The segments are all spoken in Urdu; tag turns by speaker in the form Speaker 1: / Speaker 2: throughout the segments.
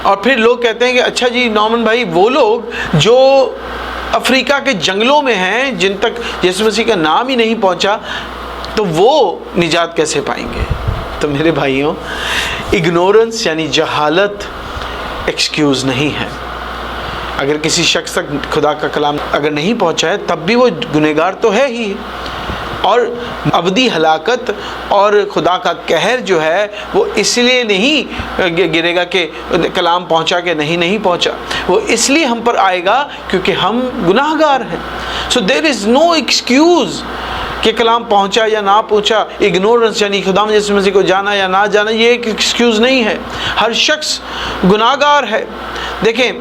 Speaker 1: اور پھر لوگ کہتے ہیں کہ اچھا جی نعمان بھائی، وہ لوگ جو افریقہ کے جنگلوں میں ہیں، جن تک یسوع مسیح کا نام ہی نہیں پہنچا، تو وہ نجات کیسے پائیں گے؟ تو میرے بھائیوں، اگنورنس یعنی جہالت ایکسکیوز نہیں ہے۔ اگر کسی شخص تک خدا کا کلام اگر نہیں پہنچا ہے، تب بھی وہ گنہگار تو ہے ہی، اور ابدی ہلاکت اور خدا کا قہر جو ہے وہ اس لیے نہیں گرے گا کہ کلام پہنچا کہ نہیں پہنچا، وہ اس لیے ہم پر آئے گا کیونکہ ہم گناہ گار ہیں۔ سو دیر از نو ایکسکیوز کہ کلام پہنچا یا نہ پہنچا۔ اگنورنس یعنی خدا یسوع مسیح کو جانا یا نہ جانا، یہ ایک ایکسکیوز نہیں ہے۔ ہر شخص گناہ گار ہے۔ دیکھیں،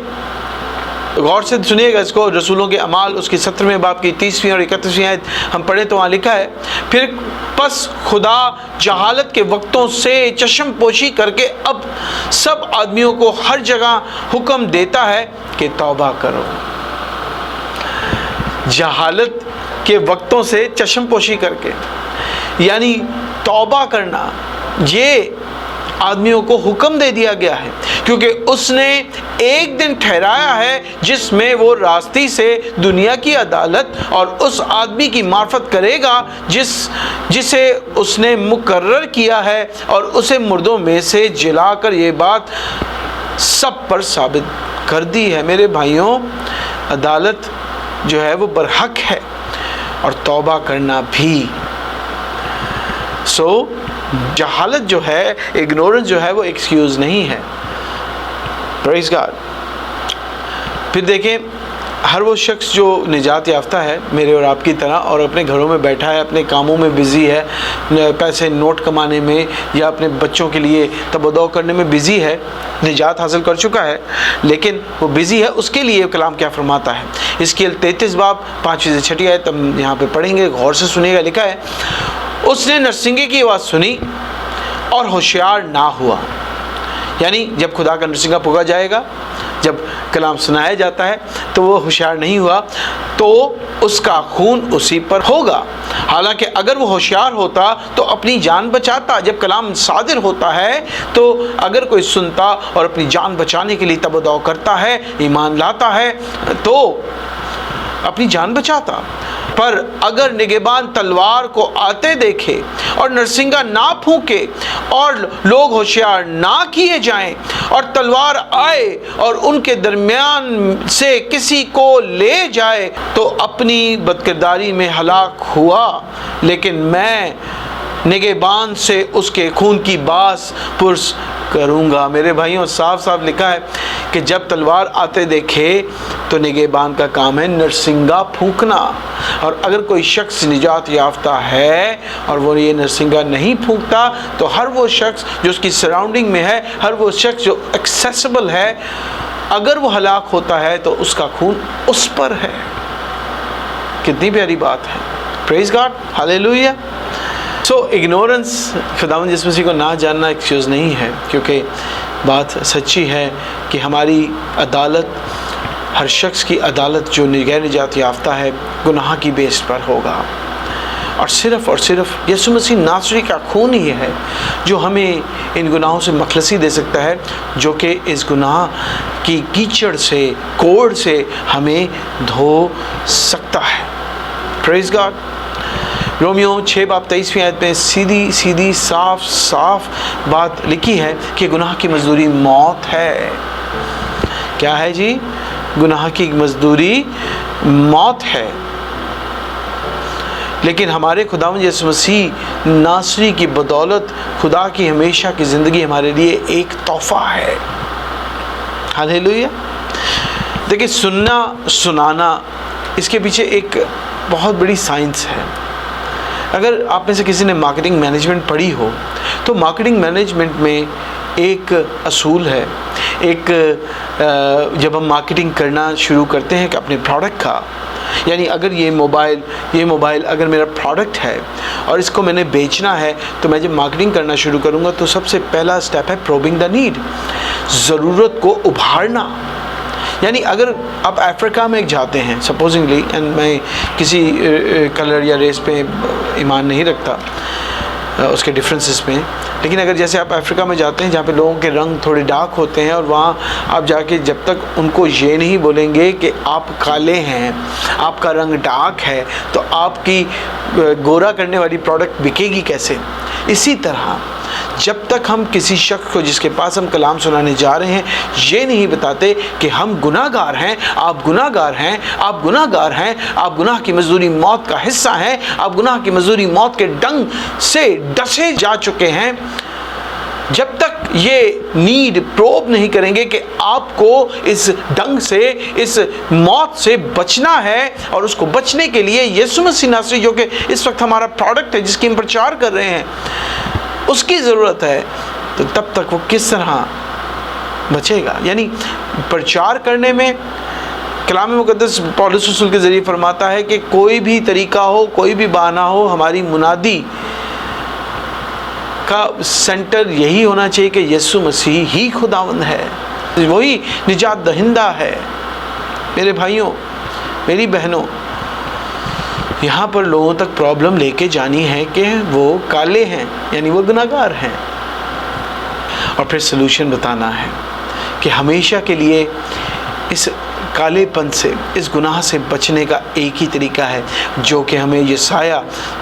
Speaker 1: غور سے سنیے گا اس کو، رسولوں کے اعمال اس کی 17ویں باب کی 30ویں اور 31ویں آیت ہم پڑھے تو وہاں لکھا ہے، پھر پس خدا جہالت کے وقتوں سے چشم پوشی کر کے اب سب آدمیوں کو ہر جگہ حکم دیتا ہے کہ توبہ کرو۔ جہالت کے وقتوں سے چشم پوشی کر کے، یعنی توبہ کرنا، یہ آدمیوں کو حکم دے دیا گیا ہے، کیونکہ اس نے ایک دن ٹھہرایا ہے جس میں وہ راستی سے دنیا کی عدالت اور اس آدمی کی معرفت کرے گا جسے اس نے مقرر کیا ہے، اور اسے مردوں میں سے جلا کر یہ بات سب پر ثابت کر دی ہے۔ میرے بھائیوں، عدالت جو ہے وہ برحق ہے، اور توبہ کرنا بھی۔ سو جہالت جو ہے، اگنورنس جو ہے، وہ ایکسکیوز نہیں ہے۔ پریز گاڈ۔ پھر دیکھیں، ہر وہ شخص جو نجات یافتہ ہے میرے اور آپ کی طرح، اور اپنے گھروں میں بیٹھا ہے، اپنے کاموں میں بزی ہے، پیسے نوٹ کمانے میں یا اپنے بچوں کے لیے تب و دو کرنے میں بزی ہے، نجات حاصل کر چکا ہے، لیکن وہ بزی ہے، اس کے لیے کلام کیا فرماتا ہے؟ حزقیل 33 باب 5 سے 6 آیت ہم یہاں پہ پڑھیں گے، غور سے سنیے گا۔ لکھا ہے، اس نے نرسنگے کی آواز سنی اور ہوشیار نہ ہوا۔ یعنی جب خدا کا نرسنگا پھونکا جائے گا، جب کلام سنایا جاتا ہے تو وہ ہوشیار نہیں ہوا، تو اس کا خون اسی پر ہوگا۔ حالانکہ اگر وہ ہوشیار ہوتا تو اپنی جان بچاتا۔ جب کلام صادر ہوتا ہے تو اگر کوئی سنتا اور اپنی جان بچانے کے لیے تب و دو کرتا ہے، ایمان لاتا ہے، تو اپنی جان بچاتا۔ پر اگر نگہبان تلوار کو آتے دیکھے اور نرسنگا نہ پھونکے اور لوگ ہوشیار نہ کیے جائیں، اور تلوار آئے اور ان کے درمیان سے کسی کو لے جائے، تو اپنی بدکرداری میں ہلاک ہوا، لیکن میں نگہبان سے اس کے خون کی باس پرس کروں گا۔ میرے بھائیوں، صاف صاف لکھا ہے کہ جب تلوار آتے دیکھے تو نگہبان کا کام ہے نرسنگا پھونکنا، اور اگر کوئی شخص نجات یافتہ ہے اور وہ یہ نرسنگا نہیں پھونکتا، تو ہر وہ شخص جو اس کی سراؤنڈنگ میں ہے، ہر وہ شخص جو ایکسیسیبل ہے، اگر وہ ہلاک ہوتا ہے تو اس کا خون اس پر ہے۔ کتنی پیاری بات ہے۔ پریز گاڈ، ہاللیلویا۔ سو اگنورنس، خداوند یسوع مسیح کو نہ جاننا ایکسکیوز نہیں ہے، کیونکہ بات سچی ہے کہ ہماری عدالت، ہر شخص کی عدالت جو غیر نجات یافتہ ہے، گناہ کی بیس پر ہوگا، اور صرف یسوع مسیح ناصری کا خون ہی ہے جو ہمیں ان گناہوں سے مخلصی دے سکتا ہے، جو کہ اس گناہ کی کیچڑ سے، کوڑ سے ہمیں دھو سکتا ہے۔ پریز گاڈ۔ رومیو 6 باب 23 آیت میں سیدھی صاف بات لکھی ہے کہ گناہ کی مزدوری موت ہے۔ کیا ہے جی؟ گناہ کی مزدوری موت ہے، لیکن ہمارے خداوند یسوع مسیح ناصری کی بدولت خدا کی ہمیشہ کی زندگی ہمارے لیے ایک تحفہ ہے۔ ہاللیلویا۔ دیکھیں، سنانا اس کے پیچھے ایک بہت بڑی سائنس ہے۔ اگر آپ میں سے کسی نے مارکیٹنگ مینجمنٹ پڑھی ہو تو مارکیٹنگ مینجمنٹ میں ایک اصول ہے، جب ہم مارکیٹنگ کرنا شروع کرتے ہیں کہ اپنے پروڈکٹ کا، یعنی اگر یہ موبائل اگر میرا پروڈکٹ ہے اور اس کو میں نے بیچنا ہے، تو میں جب مارکیٹنگ کرنا شروع کروں گا تو سب سے پہلا سٹیپ ہے پروبنگ دا نیڈ، ضرورت کو ابھارنا۔ یعنی اگر آپ افریقہ میں جاتے ہیں سپوزنگلی، اینڈ میں کسی کلر یا ریس پہ ایمان نہیں رکھتا، اس کے ڈفرینسز میں. لیکن اگر جیسے آپ افریقہ میں جاتے ہیں جہاں پہ لوگوں کے رنگ تھوڑے ڈارک ہوتے ہیں، اور وہاں آپ جا کے جب تک ان کو یہ نہیں بولیں گے کہ آپ کالے ہیں، آپ کا رنگ ڈارک ہے، تو آپ کی گورا کرنے والی پروڈکٹ بکے گی کیسے؟ اسی طرح جب تک ہم کسی شخص کو جس کے پاس ہم کلام سنانے جا رہے ہیں یہ نہیں بتاتے کہ ہم گناہ گار ہیں، آپ گناہ گار ہیں، آپ گناہ گار ہیں، آپ گناہ کی مزدوری موت کا حصہ ہیں، آپ گناہ کی مزدوری موت کے ڈنگ سے ڈسے جا چکے ہیں، جب تک یہ نیڈ پروب نہیں کریں گے کہ آپ کو اس ڈنگ سے، اس موت سے بچنا ہے، اور اس کو بچنے کے لیے یسوع مسیح ناصری جو کہ اس وقت ہمارا پروڈکٹ ہے جس کی ہم پرچار کر رہے ہیں، اس کی ضرورت ہے، تو تب تک وہ کس طرح بچے گا؟ یعنی پرچار کرنے میں کلام مقدس پولس رسول کے ذریعے فرماتا ہے کہ کوئی بھی طریقہ ہو، کوئی بھی بہانہ ہو، ہماری منادی کا سینٹر یہی ہونا چاہیے کہ یسوع مسیح ہی خداوند ہے، وہی نجات دہندہ ہے. میرے بھائیوں، میری بہنوں، یہاں پر لوگوں تک پرابلم لے کے جانی ہے کہ وہ کالے ہیں، یعنی وہ گناہ گار ہیں، اور پھر سلوشن بتانا ہے کہ ہمیشہ کے لیے اس کالے پن سے، اس گناہ سے بچنے کا ایک ہی طریقہ ہے جو کہ ہمیں یسایہ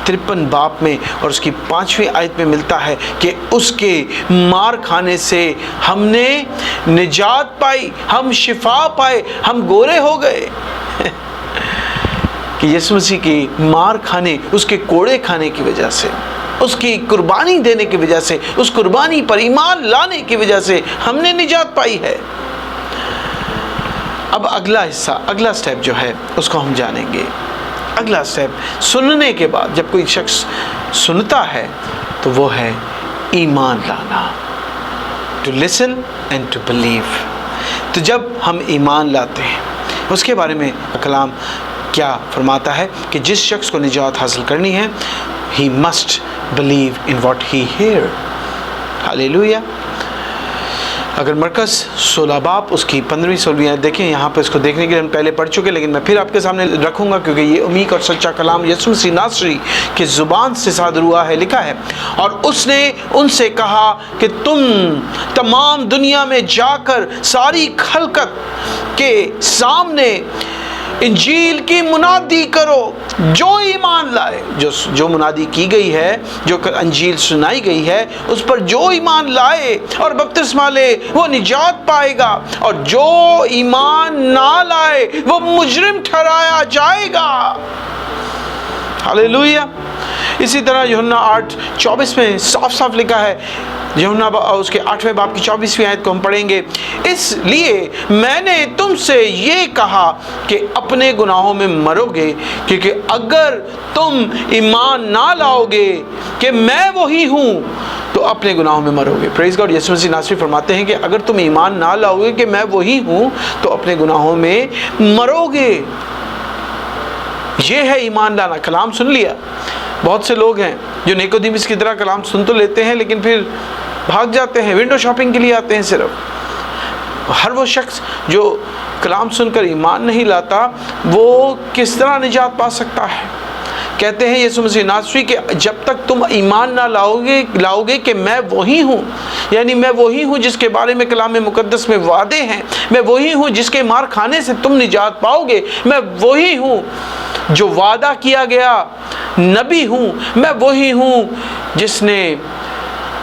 Speaker 1: 53 باب میں اور اس کی 5ویں آیت میں ملتا ہے کہ اس کے مار کھانے سے ہم نے نجات پائی، ہم شفا پائے، ہم گورے ہو گئے. کہ یسوع مسیح کی مار کھانے، اس کے کوڑے کھانے کی وجہ سے، اس کی قربانی دینے کی وجہ سے، اس قربانی پر ایمان لانے کی وجہ سے ہم نے نجات پائی ہے. اب اگلا حصہ، اگلا سٹیپ جو ہے اس کو ہم جانیں گے. اگلا سٹیپ سننے کے بعد، جب کوئی شخص سنتا ہے تو وہ ہے ایمان لانا. To listen and to believe. تو جب ہم ایمان لاتے ہیں، اس کے بارے میں کلام کیا فرماتا ہے کہ جس شخص کو نجات حاصل کرنی ہے he must believe in what he hear. Hallelujah. اگر مرکز 16 باب اس کی 15ویں-16ویں آیت دیکھیں، یہاں پہ اس کو دیکھنے کے لیے ہم پہلے پڑھ چکے، لیکن میں پھر آپ کے سامنے رکھوں گا کیونکہ یہ عمیق اور سچا کلام یسوع مسیح ناصری کی زبان سے صادر ہوا ہے. لکھا ہے، اور اس نے ان سے کہا کہ تم تمام دنیا میں جا کر ساری خلقت کے سامنے انجیل کی منادی کرو. جو ایمان لائے، جو منادی کی گئی ہے، جو انجیل سنائی گئی ہے، اس پر جو ایمان لائے اور بپتسمہ لے وہ نجات پائے گا، اور جو ایمان نہ لائے وہ مجرم ٹھہرایا جائے گا. ہاللیلویا. اسی طرح یوحنا 8:24 میں صاف صاف لکھا ہے، یوحنا اس کے 8ویں باب کی 24ویں آیت کو ہم پڑھیں گے، اس لیے میں نے تم سے یہ کہا کہ اپنے گناہوں میں مرو گے، کیونکہ اگر تم ایمان نہ لاؤ گے کہ میں وہی ہوں تو اپنے گناہوں میں مرو گے. پریز گاڈ. یسوع مسیح ناصری فرماتے ہیں کہ اگر تم ایمان نہ لاؤ گے کہ میں وہی ہوں تو اپنے گناہوں میں مرو گے. یہ ہے ایمان لانا. کلام سن لیا. بہت سے لوگ ہیں جو نیکودیمس کی طرح کلام سن تو لیتے ہیں لیکن پھر بھاگ جاتے ہیں، ونڈو شاپنگ کے لیے آتے ہیں. صرف ہر وہ شخص جو کلام سن کر ایمان نہیں لاتا وہ کس طرح نجات پا سکتا ہے؟ کہتے ہیں یسوع مسیح ناصری کہ جب تک تم ایمان نہ لاؤ گے کہ میں وہی ہوں، یعنی میں وہی ہوں جس کے بارے میں کلام مقدس میں وعدے ہیں، میں وہی ہوں جس کے مار کھانے سے تم نجات پاؤ گے، میں وہی ہوں جو وعدہ کیا گیا نبی ہوں، میں وہی ہوں جس نے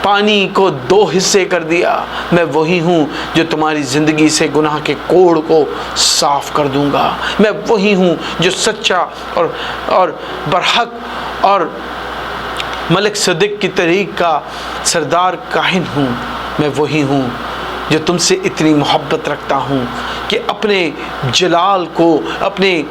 Speaker 1: پانی کو 2 حصے کر دیا، میں وہی ہوں جو تمہاری زندگی سے گناہ کے کوڑ کو صاف کر دوں گا، میں وہی ہوں جو سچا اور برحق اور ملک صدق کی طریق کا سردار کاہن ہوں، میں وہی ہوں جو تم سے اتنی محبت رکھتا ہوں کہ اپنے جلال کو، اپنے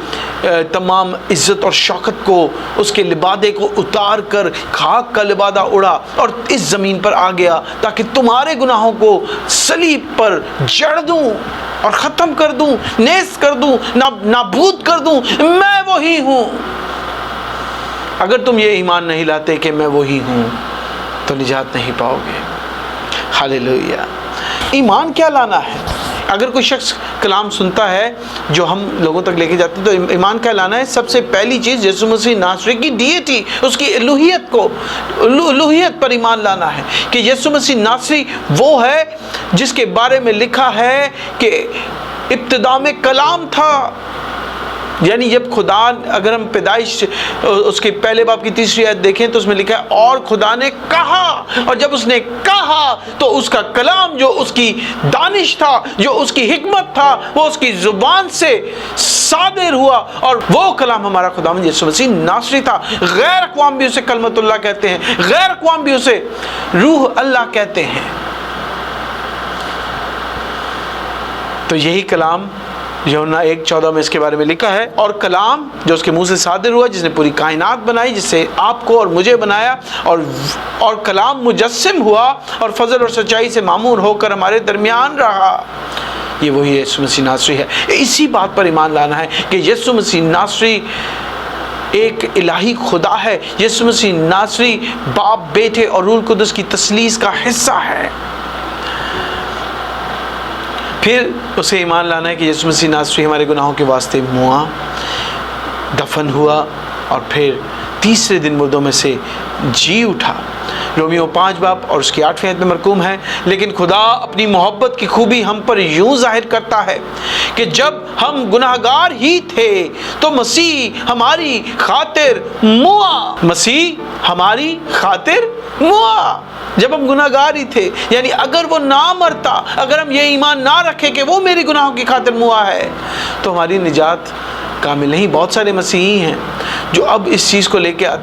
Speaker 1: تمام عزت اور شوکت کو، اس کے لبادے کو اتار کر خاک کا لبادہ اڑا اور اس زمین پر آ گیا تاکہ تمہارے گناہوں کو صلیب پر جڑ دوں اور ختم کر دوں، نیست کر دوں، نابود کر دوں. میں وہی ہوں. اگر تم یہ ایمان نہیں لاتے کہ میں وہی ہوں تو نجات نہیں پاؤ گے. ہاللیلویا. ایمان کیا لانا ہے؟ اگر کوئی شخص کلام سنتا ہے جو ہم لوگوں تک لے کے جاتے ہیں، تو ایمان کا لانا ہے سب سے پہلی چیز یسوع مسیح ناصری کی ڈیٹی، اس کی الوہیت پر ایمان لانا ہے کہ یسوع مسیح ناصری وہ ہے جس کے بارے میں لکھا ہے کہ ابتدا میں کلام تھا. یعنی جب خدا، اگر ہم پیدائش اس کے پہلے باب کی 3 آیت دیکھیں تو اس میں لکھا ہے اور خدا نے کہا، اور جب اس نے کہا تو اس کا کلام جو اس کی دانش تھا، جو اس کی حکمت تھا، وہ اس کی زبان سے صادر ہوا، اور وہ کلام ہمارا خداوند یسوع مسیح ناصری تھا. غیر اقوام بھی اسے کلمت اللہ کہتے ہیں، غیر اقوام بھی اسے روح اللہ کہتے ہیں. تو یہی کلام یوحنا 1:14 میں اس کے بارے میں لکھا ہے، اور کلام جو اس کے منہ سے صادر ہوا، جس نے پوری کائنات بنائی، جس سے آپ کو اور مجھے بنایا، اور کلام مجسم ہوا اور فضل اور سچائی سے معمور ہو کر ہمارے درمیان رہا. یہ وہی یسوع مسیح ناصری ہے. اسی بات پر ایمان لانا ہے کہ یسوع مسیح ناصری ایک الہی خدا ہے. یسوع مسیح ناصری باپ، بیٹے اور روح القدس کی تثلیث کا حصہ ہے. پھر اسے ایمان لانا ہے کہ یسوع مسیح ناصری ہمارے گناہوں کے واسطے موا، دفن ہوا اور پھر تیسرے دن مردوں میں سے جی اٹھا. رومیو 5 باب اور اس کی 8ویں آیت میں مرقوم ہے، لیکن خدا اپنی محبت کی خوبی ہم پر یوں ظاہر کرتا ہے کہ جب ہم گناہگار ہی تھے تو مسیح ہماری خاطر موا. مسیح ہماری خاطر موا جب ہم گناہگار ہی تھے. یعنی اگر وہ نہ مرتا، اگر ہم یہ ایمان نہ رکھیں کہ وہ میری گناہوں کی خاطر موا ہے، تو ہماری نجات کامل نہیں. بہت سارے مسیحی ہیں جو اب اس چیز کو لے کے آ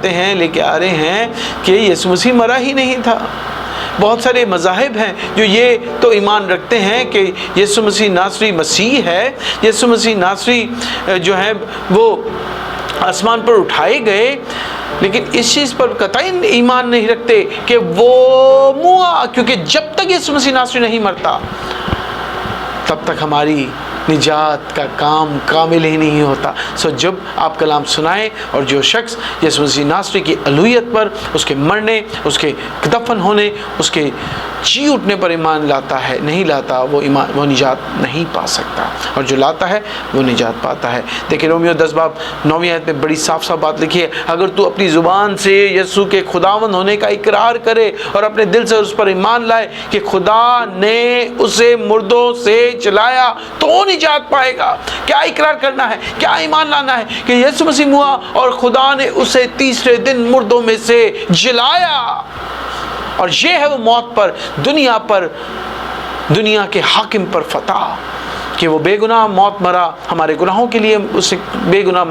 Speaker 1: رہے ہیں کہ یسوع مسیح مرا ہی نہیں تھا. بہت سارے مذاہب ہیں جو یہ تو ایمان رکھتے ہیں کہ یسوع مسیح ناصری مسیح ہے، یسوع مسیح ناصری جو ہے وہ آسمان پر اٹھائے گئے، لیکن اس چیز پر قطعی ایمان نہیں رکھتے کہ وہ موا، کیونکہ جب تک یسوع مسیح ناصری نہیں مرتا تب تک ہماری نجات کا کام کامل ہی نہیں ہوتا. سو جب آپ کلام سنائیں اور جو شخص یسوع مسیح ناصری کی الوہیت پر، اس کے مرنے، اس کے دفن ہونے، اس کے جی اٹھنے پر ایمان لاتا ہے، نہیں لاتا وہ نجات نہیں پا سکتا، اور جو لاتا ہے وہ نجات پاتا ہے. دیکھیں رومیو 10 باب 9ویں آیت میں بڑی صاف صاف بات لکھی ہے، اگر تو اپنی زبان سے یسوع کے خداوند ہونے کا اقرار کرے اور اپنے دل سے اس پر ایمان لائے کہ خدا نے اسے مردوں سے جلایا تو نجات پائے گا. کیا اقرار کرنا ہے، کیا ایمان لانا ہے کہ یسوع مسیح ہوا اور خدا نے اسے تیسرے دن مردوں میں سے جلایا. اور یہ ہے وہ موت پر، دنیا کے حاکم پر فتح، کہ وہ بے گناہ موت مرا، ہمارے گناہوں کے لیے اسے بے گناہ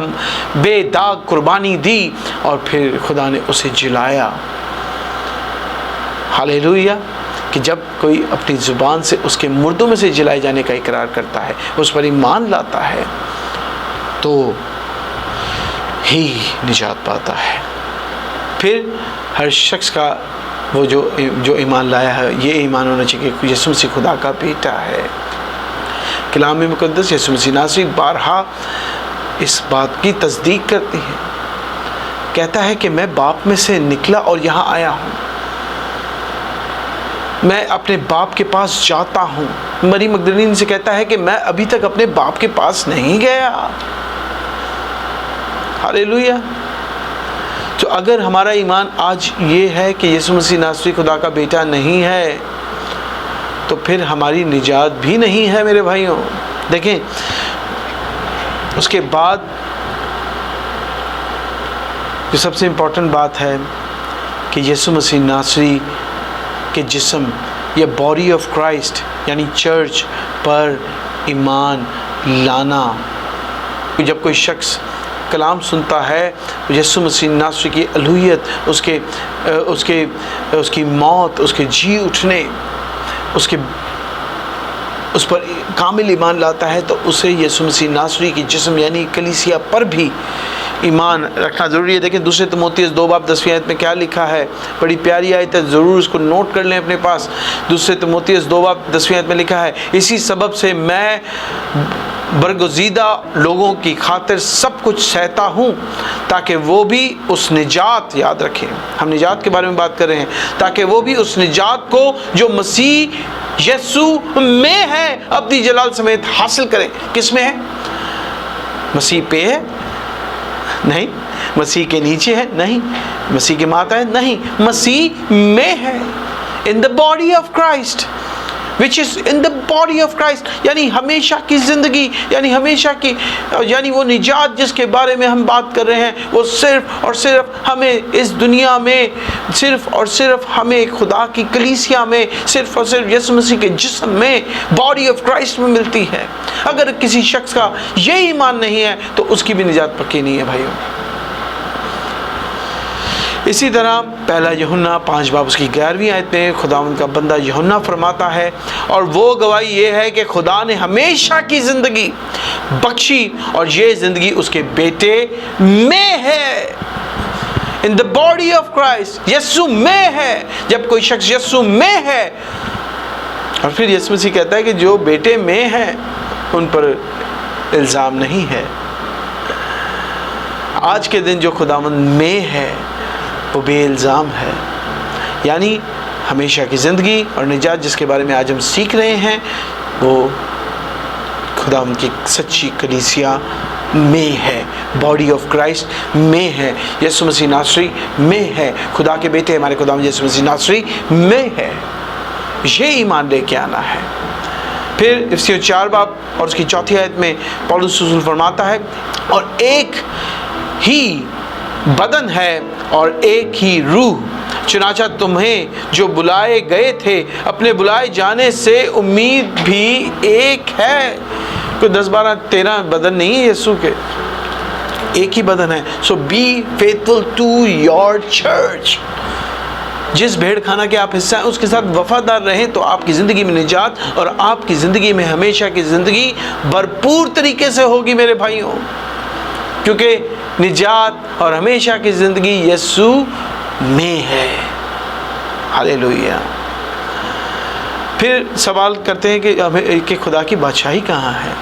Speaker 1: بے داغ قربانی دی، اور پھر خدا نے اسے جلایا. ہاللیلویہ. کہ جب کوئی اپنی زبان سے اس کے مردوں میں سے جلائے جانے کا اقرار کرتا ہے، اس پر ایمان لاتا ہے، تو ہی نجات پاتا ہے. پھر ہر شخص کا وہ جو ایمان لایا ہے، یہ ایمان ہونا چاہیے کہ یسوع مسیح خدا کا بیٹا ہے. کلام مقدس یسوع مسیح ناصری بارہا اس بات کی تصدیق کرتی ہے. کہتا ہے کہ میں باپ میں سے نکلا اور یہاں آیا ہوں، میں اپنے باپ کے پاس جاتا ہوں. مریم مگدلین سے کہتا ہے کہ میں ابھی تک اپنے باپ کے پاس نہیں گیا. ہاللیلویہ. تو اگر ہمارا ایمان آج یہ ہے کہ یسوع مسیح ناصری خدا کا بیٹا نہیں ہے، تو پھر ہماری نجات بھی نہیں ہے میرے بھائیوں. دیکھیں اس کے بعد جو سب سے امپورٹنٹ بات ہے کہ یسوع مسیح ناصری کے جسم یا باڈی آف کرائسٹ یعنی چرچ پر ایمان لانا. جب کوئی شخص کلام سنتا ہے، یسوع مسیح ناصری کی الوہیت، اس کی موت، اس کے جی اٹھنے، اس پر کامل ایمان لاتا ہے، تو اسے یسوع مسیح ناصری کی جسم یعنی کلیسیا پر بھی ایمان رکھنا ضروری ہے. دیکھیں دوسرے تیموتھیوس 2 باب 10ویں آیت میں کیا لکھا ہے، بڑی پیاری آیت ہے، ضرور اس کو نوٹ کر لیں اپنے پاس. دوسرے تیموتھیوس 2 باب 10ویں آیت میں لکھا ہے، اسی سبب سے میں برگزیدہ لوگوں کی خاطر سب کچھ سہتا ہوں تاکہ وہ بھی اس نجات، یاد رکھیں ہم نجات کے بارے میں بات کر رہے ہیں، تاکہ وہ بھی اس نجات کو جو مسیح یسوع میں ہے اپنی جلال سمیت حاصل کریں۔ کس میں ہے؟ مسیح پہ ہے؟ نہیں۔ مسیح کے نیچے ہے؟ نہیں۔ مسیح کے ماتھا ہے؟ نہیں۔ مسیح میں ہے، in the body of Christ, which is in the body of Christ، یعنی ہمیشہ کی زندگی، یعنی ہمیشہ کی، یعنی وہ نجات جس کے بارے میں ہم بات کر رہے ہیں، وہ صرف اور صرف ہمیں اس دنیا میں، صرف اور صرف ہمیں خدا کی کلیسیا میں، صرف اور صرف یسوع مسیح کے جسم میں، باڈی آف کرائسٹ میں ملتی ہے۔ اگر کسی شخص کا یہ ایمان نہیں ہے تو اس کی بھی نجات پکی نہیں ہے بھائیوں۔ اسی طرح پہلا یوحنا 5 باب اس کی 11ویں آیت میں خداوند کا بندہ یوحنا فرماتا ہے، اور وہ گواہی یہ ہے کہ خدا نے ہمیشہ کی زندگی بخشی اور یہ زندگی اس کے بیٹے میں ہے۔ in the body of Christ، یسوع میں ہے۔ جب کوئی شخص یسوع میں ہے، اور پھر یسوع مسیح کہتا ہے کہ جو بیٹے میں ہیں ان پر الزام نہیں ہے۔ آج کے دن جو خداوند میں ہے وہ بے الزام ہے، یعنی ہمیشہ کی زندگی اور نجات جس کے بارے میں آج ہم سیکھ رہے ہیں، وہ خداوند کی سچی کلیسیا میں ہے، باڈی آف کرائسٹ میں ہے، یسوع مسیح ناصری میں ہے، خدا کے بیٹے ہمارے خداوند یسوع مسیح ناصری میں ہے۔ یہ ایمان لے کے آنا ہے۔ پھر افسیوں 4 باب اور اس کی 4 آیت میں پولس رسول فرماتا ہے، اور ایک ہی بدن ہے اور ایک ہی روح، چنانچہ تمہیں جو بلائے گئے تھے اپنے بلائے جانے سے امید بھی ایک ہے۔ کوئی 10 12 13 بدن نہیں ہے یسوع کے، ایک ہی بدن ہے۔ سو be faithful to your church, جس بھیڑ خانہ کے آپ حصہ ہیں اس کے ساتھ وفادار رہیں تو آپ کی زندگی میں نجات اور آپ کی زندگی میں ہمیشہ کی زندگی بھرپور طریقے سے ہوگی میرے بھائیوں، کیونکہ نجات اور ہمیشہ کی زندگی یسوع میں ہے۔ ہاللیلویہ۔ پھر سوال کرتے ہیں کہ خدا کی بادشاہی کہاں ہے؟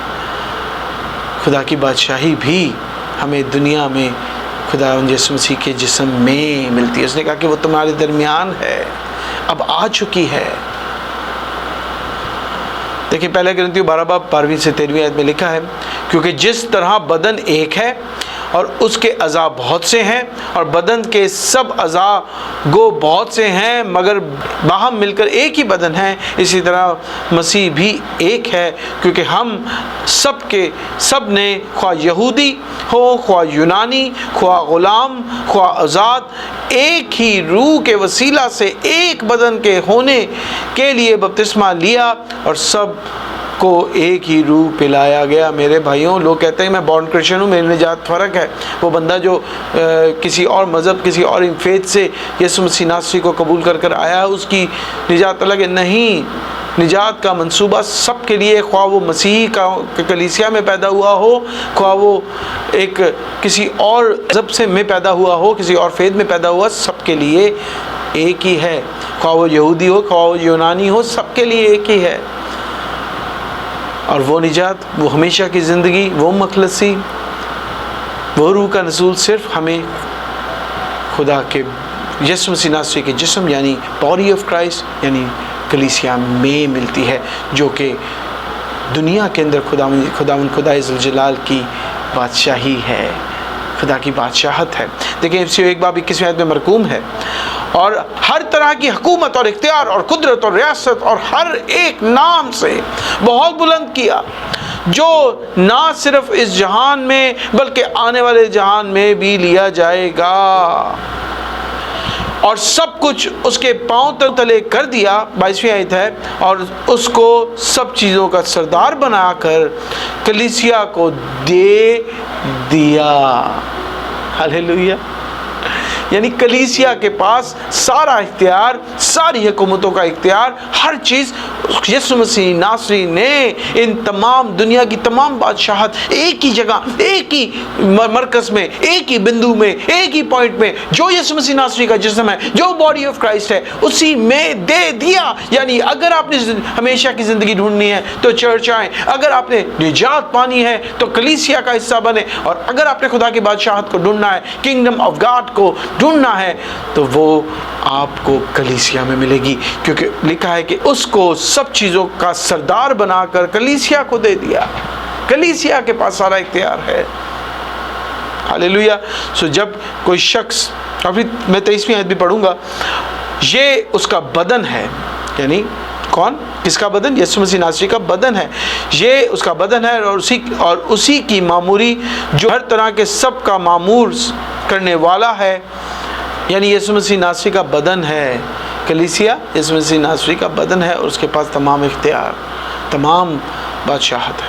Speaker 1: خدا کی بادشاہی بھی ہمیں دنیا میں خدا یسوع مسیح کے جسم میں ملتی ہے۔ اس نے کہا کہ وہ تمہارے درمیان ہے، اب آ چکی ہے۔ دیکھیں پہلے کرنتھیوں 12 باب 12 سے 13 آیت میں لکھا ہے، کیونکہ جس طرح بدن ایک ہے اور اس کے اعضاء بہت سے ہیں، اور بدن کے سب اعضاء گو بہت سے ہیں مگر باہم مل کر ایک ہی بدن ہے، اسی طرح مسیح بھی ایک ہے، کیونکہ ہم سب نے خواہ یہودی ہو خواہ یونانی، خواہ غلام خواہ آزاد، ایک ہی روح کے وسیلہ سے ایک بدن کے ہونے کے لیے بپتسمہ لیا اور سب کو ایک ہی روح پلایا گیا۔ میرے بھائیوں، لوگ کہتے ہیں میں بورن کرسچن ہوں، میری نجات فرق ہے۔ وہ بندہ جو کسی اور مذہب کسی اور فیتھ سے یسوع مسیح ناصری کو قبول کر آیا ہے اس کی نجات الگ ہے۔ نہیں، نجات کا منصوبہ سب کے لیے، خواہ وہ مسیح کا کلیسیا میں پیدا ہوا ہو، خواہ وہ ایک کسی اور مذہب سے میں پیدا ہوا ہو، کسی اور فیتھ میں پیدا ہوا، سب کے لیے ایک ہی ہے۔ خواہ وہ یہودی ہو خواہ وہ یونانی ہو، سب کے لیے ایک ہی ہے۔ اور وہ نجات، وہ ہمیشہ کی زندگی، وہ مخلصی، وہ روح کا نزول صرف ہمیں خدا کے یسوع مسیح ناصری کے جسم یعنی باڈی آف کرائسٹ یعنی کلیسیا میں ملتی ہے، جو کہ دنیا کے اندر خداوند ذوالجلال کی بادشاہی ہے، خدا کی بادشاہت ہے۔ دیکھیں افسیوں 1 باب 21 آیت میں مرقوم ہے، اور ہر طرح کی حکومت اور اختیار اور قدرت اور ریاست اور ہر ایک نام سے بہت بلند کیا، جو نہ صرف اس جہان میں بلکہ آنے والے جہان میں بھی لیا جائے گا، اور سب کچھ اس کے پاؤں تلے کر دیا۔ 22ویں آیت ہے، اور اس کو سب چیزوں کا سردار بنا کر کلیسیا کو دے دیا۔ ہاللیلویہ۔ یعنی کلیسیا کے پاس سارا اختیار، ساری حکومتوں کا اختیار، ہر چیز یسوع مسیح ناصری نے ان تمام دنیا کی تمام بادشاہت ایک ہی جگہ، ایک ہی مرکز میں، ایک ہی بندو میں، ایک ہی پوائنٹ میں، جو یسوع مسیح ناصری کا جسم ہے، جو باڈی آف کرائسٹ ہے، اسی میں دے دیا۔ یعنی اگر آپ نے ہمیشہ کی زندگی ڈھونڈنی ہے تو چرچ آئیں، اگر آپ نے نجات پانی ہے تو کلیسیا کا حصہ بنے، اور اگر آپ نے خدا کی بادشاہت کو ڈھونڈنا ہے، کنگڈم آف گاڈ کو ڈھونڈنا ہے تو وہ آپ کو کلیسیا میں ملے گی، کیونکہ لکھا ہے کہ اس کو سب چیزوں کا سردار بنا کر کلیسیا کو دے دیا۔ کلیسیا کے پاس سارا اختیار ہے۔ ہاللیلویا۔ سو جب کوئی شخص، ابھی میں 23ویں آیت بھی پڑھوں گا، یہ اس کا بدن ہے، یعنی کون؟ کس کا بدن؟ یسوع مسیح ناصری کا بدن ہے۔ یہ اس کا بدن ہے اور اسی کی معموری جو ہر طرح کے سب کا معمور کرنے والا ہے، یعنی یسوع مسیح ناصری کا بدن ہے۔ کلیسیا یسوع مسیح ناصری کا بدن ہے اور اس کے پاس تمام اختیار، تمام بادشاہت ہے،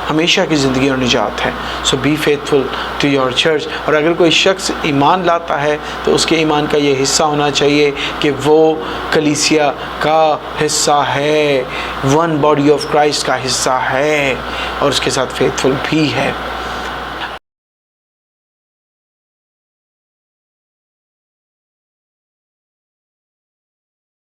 Speaker 1: ہمیشہ کی زندگی اور نجات ہے۔ سو be faithful to your church. اور اگر کوئی شخص ایمان لاتا ہے تو اس کے ایمان کا یہ حصہ ہونا چاہیے کہ وہ کلیسیا کا حصہ ہے، ون باڈی آف کرائسٹ کا حصہ ہے، اور اس کے ساتھ فیتھفل بھی ہے۔